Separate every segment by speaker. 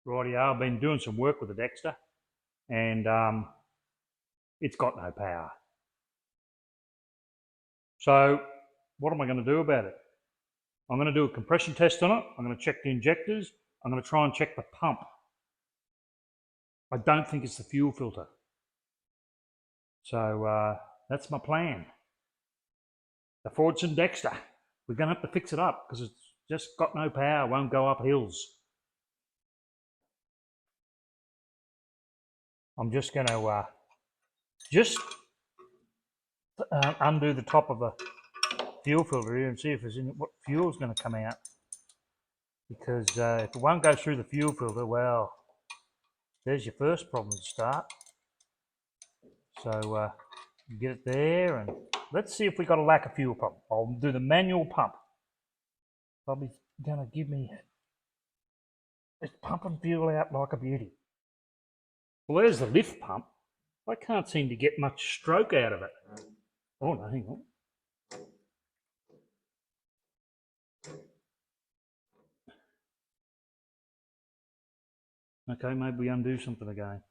Speaker 1: Rightio, I've been doing some work with the Dexter and it's got no power. So what am I going to do about it? I'm going to do a compression test on it. I'm going to check the injectors. I'm going to try and check the pump. I don't think it's the fuel filter. So that's my plan. The Fordson Dexter. We're going to have to fix it up because it's just got no power, won't go up hills. I'm just going to undo the top of the fuel filter here and see if there's what fuel's going to come out. Because if it won't go through the fuel filter, well, there's your first problem to start. So get it there, and let's see if we got a lack of fuel pump. I'll do the manual pump. Probably gonna give me it's pumping fuel out like a beauty. Well, there's the lift pump. I can't seem to get much stroke out of it. Oh no, hang on. Okay, maybe we undo something again.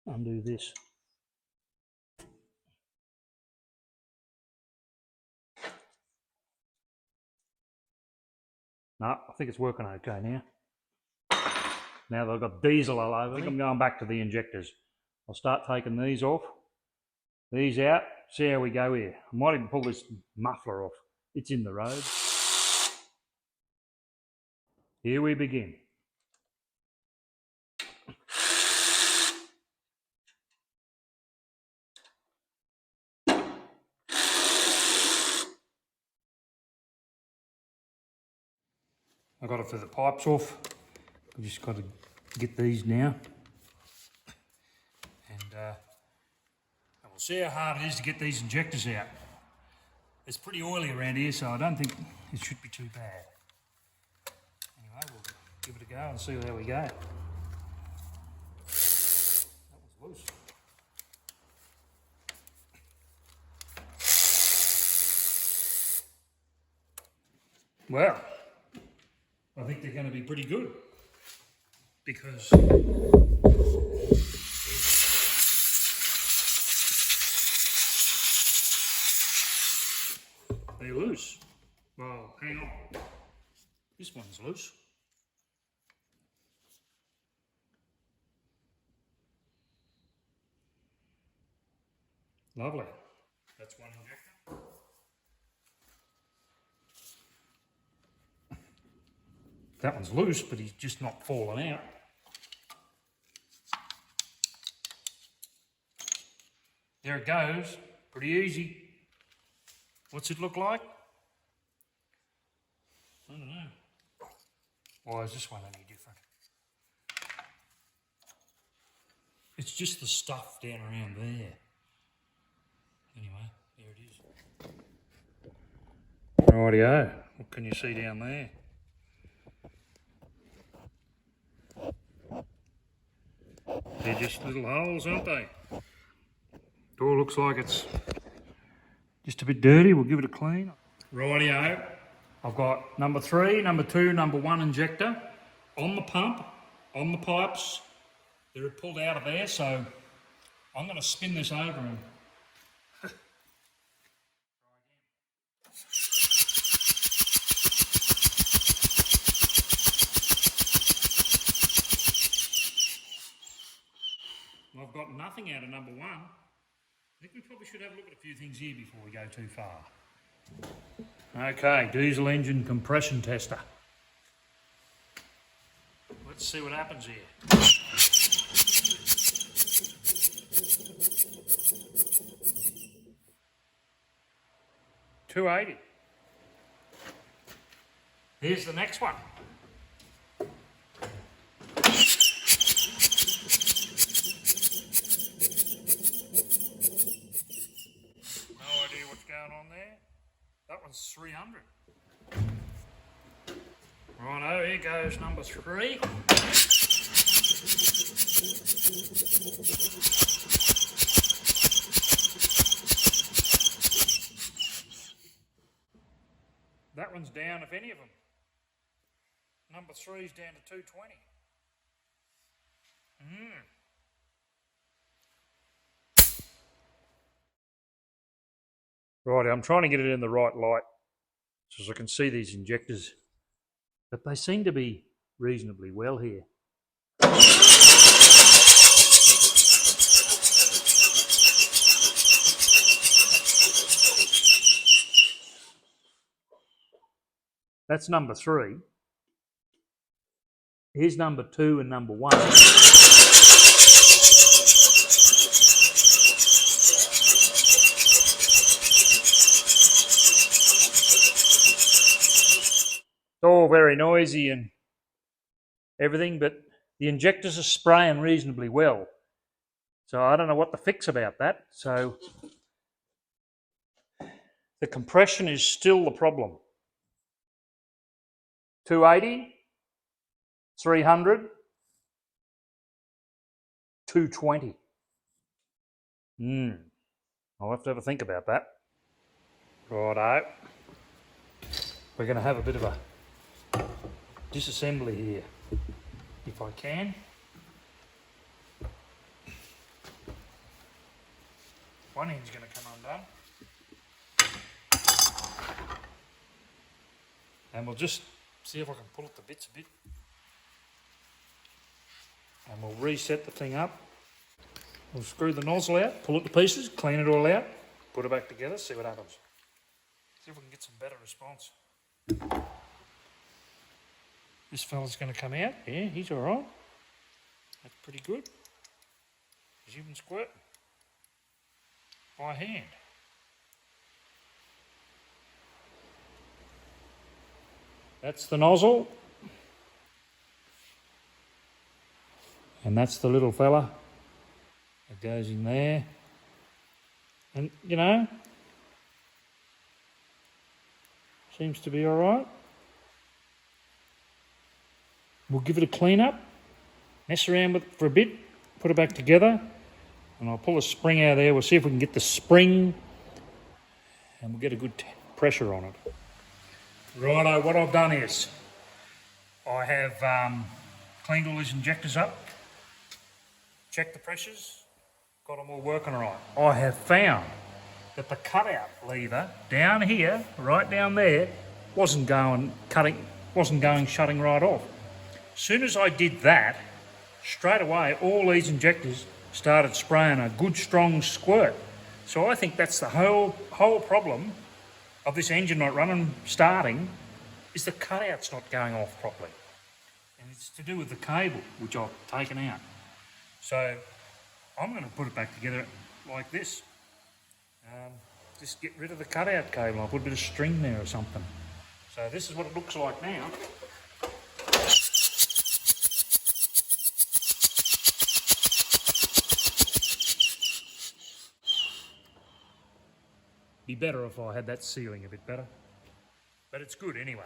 Speaker 1: Undo this. No, I think it's working okay now. Now that I've got diesel all over, I think I'm going back to the injectors. I'll start taking these off, these out, see how we go here. I might even pull this muffler off. It's in the road. Here we begin. I got to throw the pipes off. I've just got to get these now. And we'll see how hard it is to get these injectors out. It's pretty oily around here, so I don't think it should be too bad. Anyway, we'll give it a go and see how we go. That was loose. Well, I think they're going to be pretty good because they're loose. Well, hang on. This one's loose. Lovely. That's one injector. That one's loose, but he's just not falling out. There it goes. Pretty easy. What's it look like? I don't know. Why is this one any different? It's just the stuff down around there. Anyway, there it is. Rightio. What can you see down there? They're just little holes, aren't they? Door looks like it's just a bit dirty. We'll give it a clean. Rightio. I've got number 3, number 2, number 1 injector on the pump, on the pipes. They're pulled out of there, so I'm going to spin this over and I've got nothing out of number 1. I think we probably should have a look at a few things here before we go too far. Okay, diesel engine compression tester. Let's see what happens here. $280. Here's the next one. On there. That one's 300. Righto, here goes number 3. That one's down, if any of them. Number 3's down to 220. Right, I'm trying to get it in the right light so I can see these injectors, but they seem to be reasonably well here. That's number 3. Here's number 2 and number 1. It's all very noisy and everything, but the injectors are spraying reasonably well. So I don't know what the fix about that. So the compression is still the problem. 280, 300, 220. I'll have to have a think about that. Righto. We're going to have a bit of a disassembly here, if I can. One end's going to come undone. And we'll just see if I can pull it to bits a bit. And we'll reset the thing up. We'll screw the nozzle out, pull it to pieces, clean it all out, put it back together, see what happens. See if we can get some better response. This fella's going to come out. Yeah, he's all right. That's pretty good. He's even squirting by hand. That's the nozzle. And that's the little fella that goes in there. And, you know, seems to be all right. We'll give it a clean up, mess around with it for a bit, put it back together, and I'll pull the spring out of there. We'll see if we can get the spring and we'll get a good pressure on it. Righto, what I've done is I have cleaned all these injectors up, checked the pressures, got them all working all right. I have found that the cutout lever down here, right down there, wasn't going shutting right off. As soon as I did that, straight away all these injectors started spraying a good strong squirt. So I think that's the whole problem of this engine not starting, is the cutout's not going off properly. And it's to do with the cable, which I've taken out. So I'm going to put it back together like this. Just get rid of the cutout cable. I'll put a bit of string there or something. So this is what it looks like now. Be better if I had that sealing a bit better, but it's good anyway.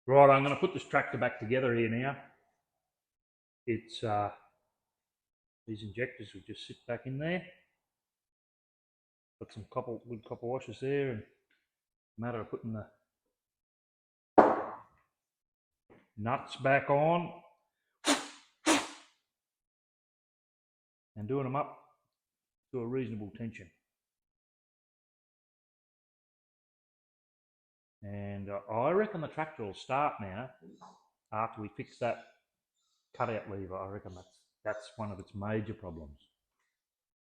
Speaker 1: Right, I'm going to put this tractor back together here now. It's these injectors will just sit back in there. Got some good copper washers there, and a matter of putting the nuts back on and doing them up to a reasonable tension. And I reckon the tractor will start now after we fix that cutout lever. I reckon that's one of its major problems.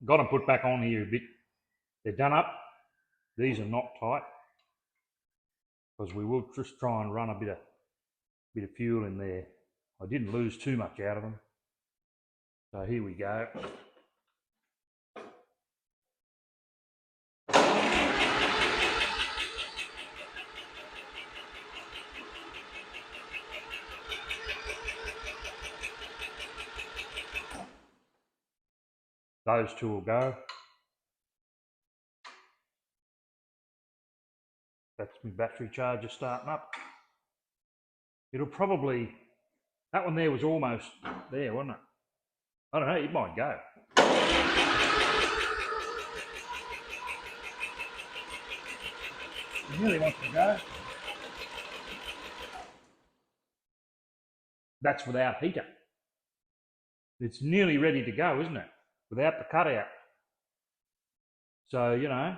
Speaker 1: Got them put back on here a bit. They're done up. These are not tight because we will just try and run a bit of fuel in there. I didn't lose too much out of them. So here we go. Those two will go. That's my battery charger starting up. It'll probably, that one there was almost there, wasn't it? I don't know, it might go. It really wants to go. That's without heater. It's nearly ready to go, isn't it? Without the cutout. So, you know,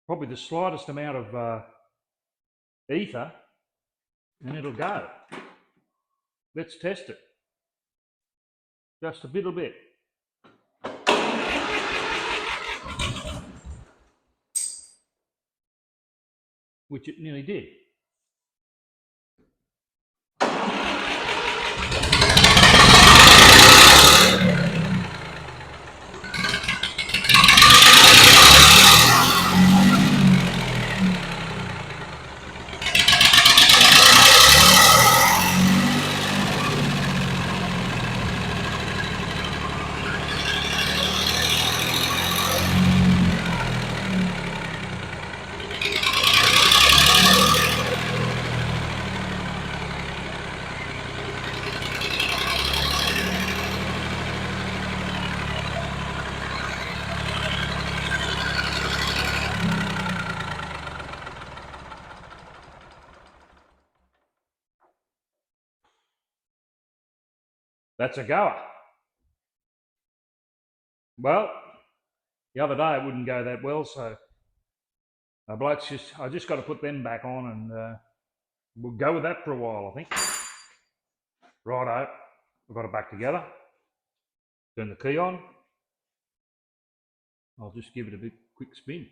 Speaker 1: probably the slightest amount of ether and it'll go. Let's test it. Just a little bit. Which it nearly did. That's a goer. Well, the other day it wouldn't go that well, so I just got to put them back on and we'll go with that for a while, I think. Righto, we've got it back together. Turn the key on. I'll just give it a quick spin.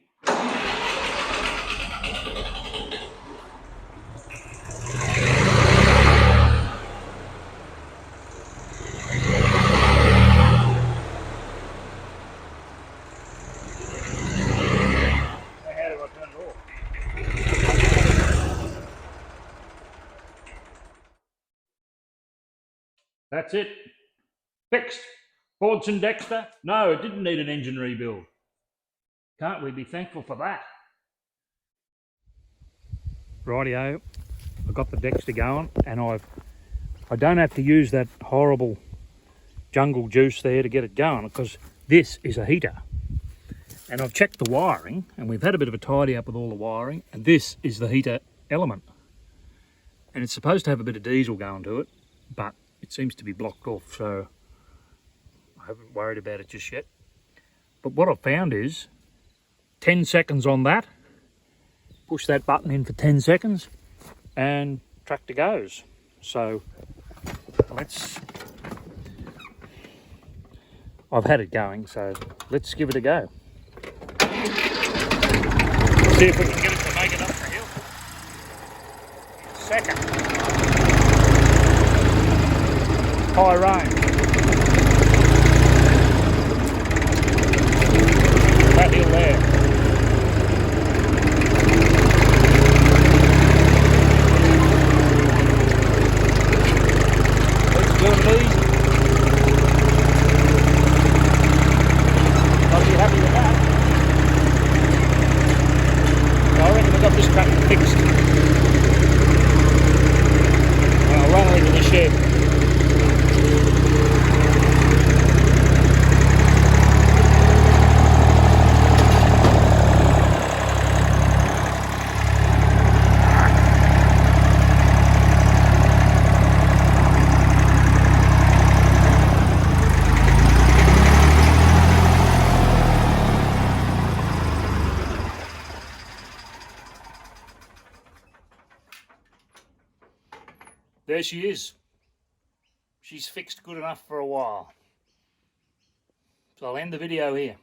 Speaker 1: That's it. Fixed. Fordson Dexter? No, it didn't need an engine rebuild. Can't we be thankful for that? Rightio, I've got the Dexter going and I don't have to use that horrible jungle juice there to get it going because this is a heater. And I've checked the wiring and we've had a bit of a tidy up with all the wiring and this is the heater element. And it's supposed to have a bit of diesel going to it, but it seems to be blocked off, so I haven't worried about it just yet. But what I've found is 10 seconds on that, push that button in for 10 seconds and tractor goes. So I've had it going, so let's give it a go. See if we can get it to make it up the hill. Second. High range. That hill there. Let's do it easy. I'll be happy with that. I reckon I've got this tractor fixed. I'll run it into the shed. There she is. She's fixed good enough for a while. So I'll end the video here.